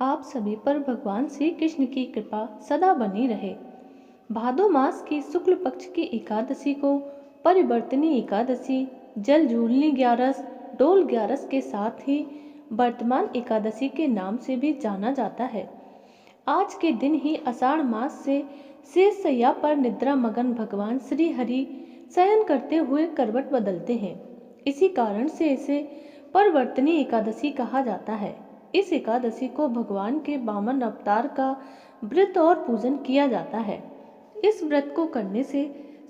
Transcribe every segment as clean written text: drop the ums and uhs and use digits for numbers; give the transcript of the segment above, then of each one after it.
आप सभी पर भगवान श्री कृष्ण की कृपा सदा बनी रहे। भादो मास की शुक्ल पक्ष की एकादशी को परिवर्तनी एकादशी, जल झूलनी ग्यारस, डोल ग्यारस के साथ ही वर्तमान एकादशी के नाम से भी जाना जाता है। आज के दिन ही आषाढ़ मास से शेष शैया पर निद्रा मगन भगवान श्री हरि शयन करते हुए करवट बदलते हैं। इसी कारण से इसे परवर्तनी एकादशी कहा जाता है। इस एकादशी को भगवान के वामन अवतार का व्रत और पूजन किया जाता है। इस व्रत को करने से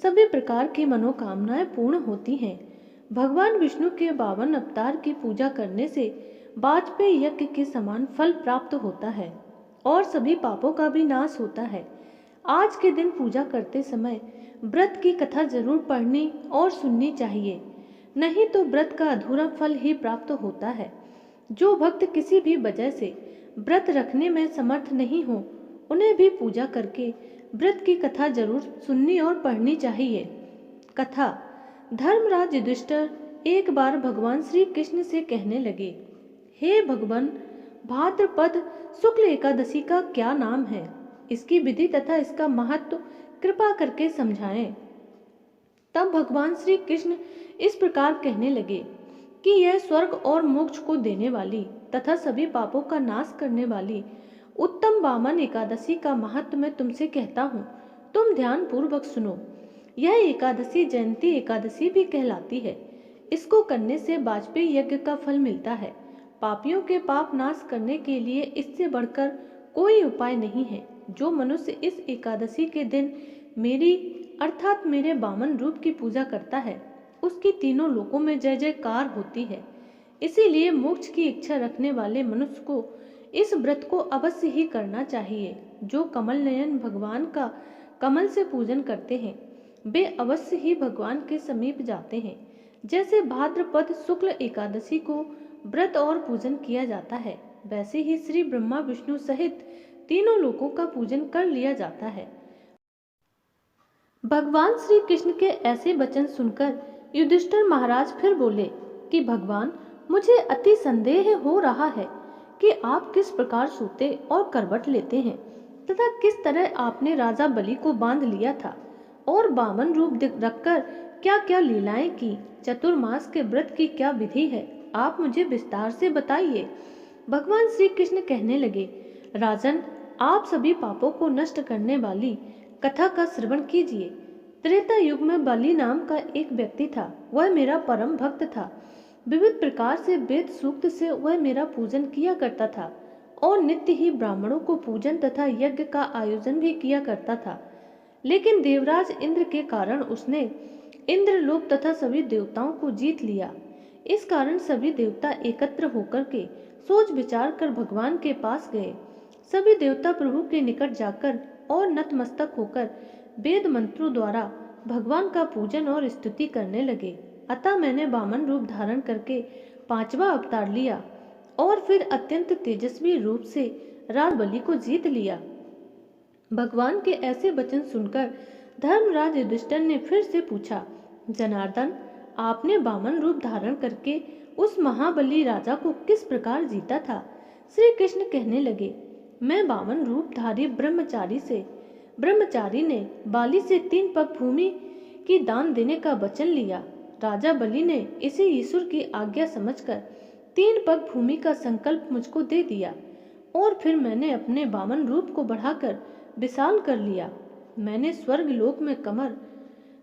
सभी प्रकार की मनोकामनाएं पूर्ण होती हैं। भगवान विष्णु के 52 अवतार की पूजा करने से वाजपेयी यज्ञ के समान फल प्राप्त होता है और सभी पापों का भी नाश होता है। आज के दिन पूजा करते समय व्रत की कथा जरूर पढ़नी और सुननी चाहिए, नहीं तो व्रत का अधूरा फल ही प्राप्त होता है। जो भक्त किसी भी वजह से व्रत रखने में समर्थ नहीं हो, उन्हें भी पूजा करके व्रत की कथा जरूर सुननी और पढ़नी चाहिए। कथा। धर्मराज युधिष्ठिर एक बार भगवान श्री कृष्ण से कहने लगे, हे भगवान, भाद्रपद शुक्ल एकादशी का क्या नाम है? इसकी विधि तथा इसका महत्व कृपा करके समझाएं। तब भगवान श्री कृष्ण इस प्रकार कहने लगे कि यह स्वर्ग और मोक्ष को देने वाली तथा सभी पापों का नाश करने वाली उत्तम वामन एकादशी का महत्व मैं तुमसे कहता हूँ। तुम ध्यान पूर्वक सुनो। यह एकादशी जयंती एकादशी भी कहलाती है। इसको करने से वाजपेयी यज्ञ का फल मिलता है। पापियों के पाप नाश करने के लिए इससे बढ़कर कोई उपाय नहीं है। जो मनुष्य इस एकादशी के दिन मेरी अर्थात मेरे वामन रूप की पूजा करता है, उसकी तीनों लोकों में जय जयकार होती है। इसीलिए मोक्ष की इच्छा रखने वाले मनुष्य को इस व्रत को अवश्य ही करना चाहिए। जो कमल नयन भगवान का कमल से पूजन करते हैं, वे अवश्य ही भगवान के समीप जाते हैं। जैसे भाद्रपद शुक्ल एकादशी को व्रत और पूजन किया जाता है, वैसे ही श्री ब्रह्मा विष्णु सहित तीनों लोकों का पूजन कर लिया जाता है। भगवान श्री कृष्ण के ऐसे वचन सुनकर युधिष्ठिर महाराज फिर बोले कि भगवान, मुझे अति संदेह हो रहा है कि आप किस प्रकार सोते और करवट लेते हैं तथा किस तरह आपने राजा बलि को बांध लिया था और वामन रूप रखकर क्या क्या लीलाएं की। चतुर्मास के व्रत की क्या विधि है, आप मुझे विस्तार से बताइए। भगवान श्री कृष्ण कहने लगे, राजन, आप सभी पापों को नष्ट करने वाली कथा का श्रवण कीजिए। त्रेता युग में बलि नाम का एक व्यक्ति था। वह मेरा परम भक्त था। विविध प्रकार से वेद सूक्त से वह मेरा पूजन किया करता था और नित्य ही ब्राह्मणों को पूजन तथा यज्ञ का आयोजन भी किया करता था। लेकिन देवराज इंद्र के कारण उसने इंद्रलोक तथा सभी देवताओं को जीत लिया। इस कारण सभी देवता एकत्र होकर के सोच विचार कर भगवान के पास गए। सभी देवता प्रभु के निकट जाकर और नतमस्तक होकर वेद मंत्रों द्वारा भगवान का पूजन और स्तुति करने लगे। अतः मैंने वामन रूप धारण करके 5वां अवतार लिया और फिर अत्यंत तेजस्वी रूप से राज बलि को जीत लिया। भगवान के ऐसे वचन सुनकर धर्मराज युधिष्ठिर ने फिर से पूछा, जनार्दन, आपने वामन रूप धारण करके उस महाबली राजा को किस प्रकार जीता था? श्री कृष्ण कहने लगे, मैं वामन रूपधारी ब्रह्मचारी ने बाली से 3 पग भूमि की दान देने का वचन लिया। राजा बलि ने इसे ईश्वर की आज्ञा समझकर 3 पग भूमि का संकल्प मुझको दे दिया और फिर मैंने अपने वामन रूप को बढ़ाकर विशाल कर लिया। मैंने स्वर्ग लोक में कमर,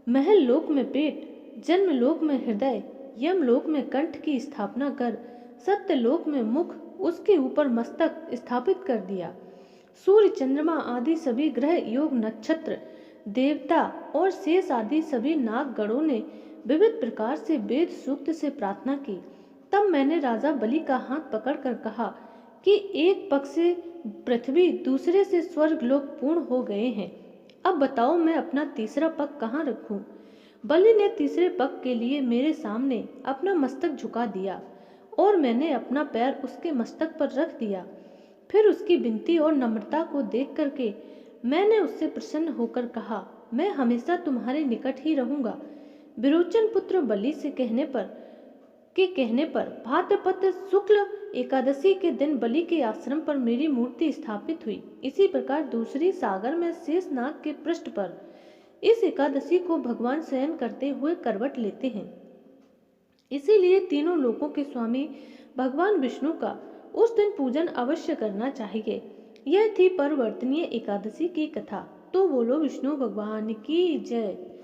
महल लोक में पेट, जन्म लोक में हृदय, यम लोक में कंठ की स्थापना कर सत्य लोक में मुख, उसके ऊपर मस्तक स्थापित कर दिया। सूर्य, चंद्रमा आदि सभी ग्रह, योग, नक्षत्र, देवता और शेष आदि सभी नाग गणों ने विविध प्रकार से वेद सूक्त से प्रार्थना की। तब मैंने राजा बलि का हाथ पकड़कर कहा कि एक पग से पृथ्वी, दूसरे से स्वर्ग लोक पूर्ण हो गए हैं। अब बताओ मैं अपना तीसरा पग कहाँ रखूं? बलि ने तीसरे पग के लिए मेरे सामने अपना मस्तक झुका दिया और मैंने अपना पैर उसके मस्तक पर रख दिया। फिर उसकी विनती और नम्रता को देख करके मैंने उससे प्रसन्न होकर कहा, मैं हमेशा तुम्हारे निकट ही रहूंगा। विरोचन पुत्र बलि से कहने पर के कहने पर भाद्रपद शुक्ल एकादशी के दिन बलि के आश्रम पर मेरी मूर्ति स्थापित हुई। इसी प्रकार दूसरी सागर में शेषनाग के पृष्ठ पर इस एकादशी को भगवान शयन करते हुए करवट लेते हैं। इसीलिए तीनों लोकों के स्वामी भगवान विष्णु का उस दिन पूजन अवश्य करना चाहिए। यह थी परिवर्तनीय एकादशी की कथा। तो बोलो विष्णु भगवान की जय।